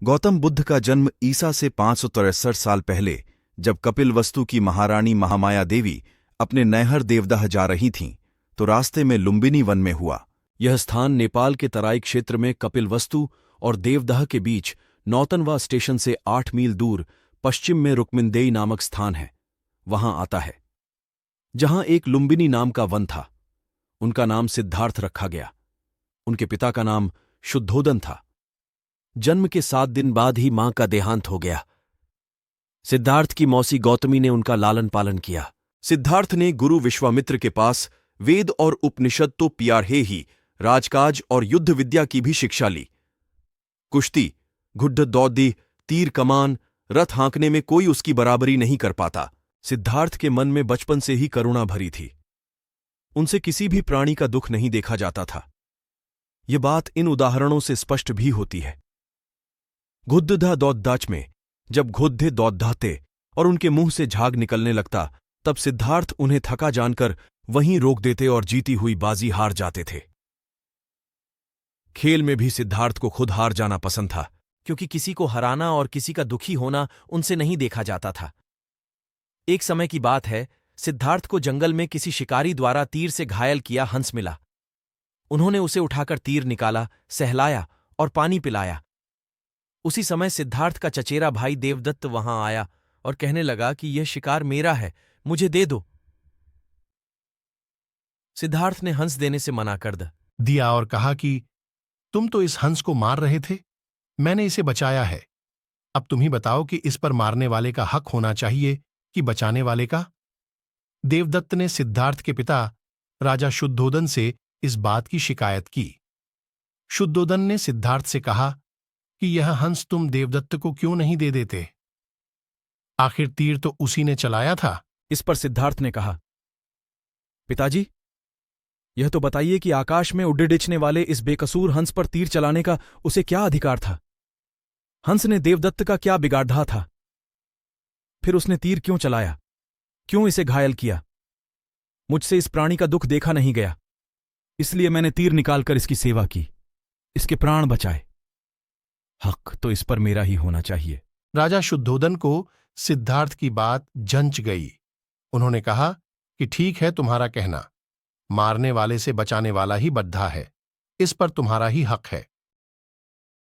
गौतम बुद्ध का जन्म ईसा से 563 साल पहले, जब कपिलवस्तु की महारानी महामाया देवी अपने नैहर देवदाह जा रही थीं, तो रास्ते में लुम्बिनी वन में हुआ। यह स्थान नेपाल के तराई क्षेत्र में कपिलवस्तु और देवदाह के बीच नौतनवा स्टेशन से 8 मील दूर पश्चिम में रुक्मिनदेई नामक स्थान है, वहां आता है, जहां एक लुम्बिनी नाम का वन था। उनका नाम सिद्धार्थ रखा गया। उनके पिता का नाम शुद्धोदन था। जन्म के 7 दिन बाद ही मां का देहांत हो गया। सिद्धार्थ की मौसी गौतमी ने उनका लालन पालन किया। सिद्धार्थ ने गुरु विश्वामित्र के पास वेद और उपनिषद तो पियारहे ही, राजकाज और युद्ध विद्या की भी शिक्षा ली। कुश्ती, घुड्ड दौड़ी, तीर कमान, रथ हाँकने में कोई उसकी बराबरी नहीं कर पाता। सिद्धार्थ के मन में बचपन से ही करुणा भरी थी। उनसे किसी भी प्राणी का दुख नहीं देखा जाता था। ये बात इन उदाहरणों से स्पष्ट भी होती है। घुद्धा दौद्दाच में जब घोद्धे दौद्धाते और उनके मुंह से झाग निकलने लगता, तब सिद्धार्थ उन्हें थका जानकर वहीं रोक देते और जीती हुई बाजी हार जाते थे। खेल में भी सिद्धार्थ को खुद हार जाना पसंद था, क्योंकि किसी को हराना और किसी का दुखी होना उनसे नहीं देखा जाता था। एक समय की बात है, सिद्धार्थ को जंगल में किसी शिकारी द्वारा तीर से घायल किया हंस मिला। उन्होंने उसे उठाकर तीर निकाला, सहलाया और पानी पिलाया। उसी समय सिद्धार्थ का चचेरा भाई देवदत्त वहां आया और कहने लगा कि यह शिकार मेरा है, मुझे दे दो। सिद्धार्थ ने हंस देने से मना कर दिया और कहा कि तुम तो इस हंस को मार रहे थे, मैंने इसे बचाया है। अब तुम ही बताओ कि इस पर मारने वाले का हक होना चाहिए कि बचाने वाले का। देवदत्त ने सिद्धार्थ के पिता राजा शुद्धोदन से इस बात की शिकायत की। शुद्धोदन ने सिद्धार्थ से कहा कि यह हंस तुम देवदत्त को क्यों नहीं दे देते? आखिर तीर तो उसी ने चलाया था। इस पर सिद्धार्थ ने कहा, पिताजी, यह तो बताइए कि आकाश में उड़ने वाले इस बेकसूर हंस पर तीर चलाने का उसे क्या अधिकार था? हंस ने देवदत्त का क्या बिगाड़ा था? फिर उसने तीर क्यों चलाया? क्यों इसे घायल किया? मुझसे इस प्राणी का दुख देखा नहीं गया, इसलिए मैंने तीर निकालकर इसकी सेवा की, इसके प्राण बचाए। हक तो इस पर मेरा ही होना चाहिए। राजा शुद्धोदन को सिद्धार्थ की बात जंच गई। उन्होंने कहा कि ठीक है तुम्हारा कहना, मारने वाले से बचाने वाला ही बद्धा है, इस पर तुम्हारा ही हक है।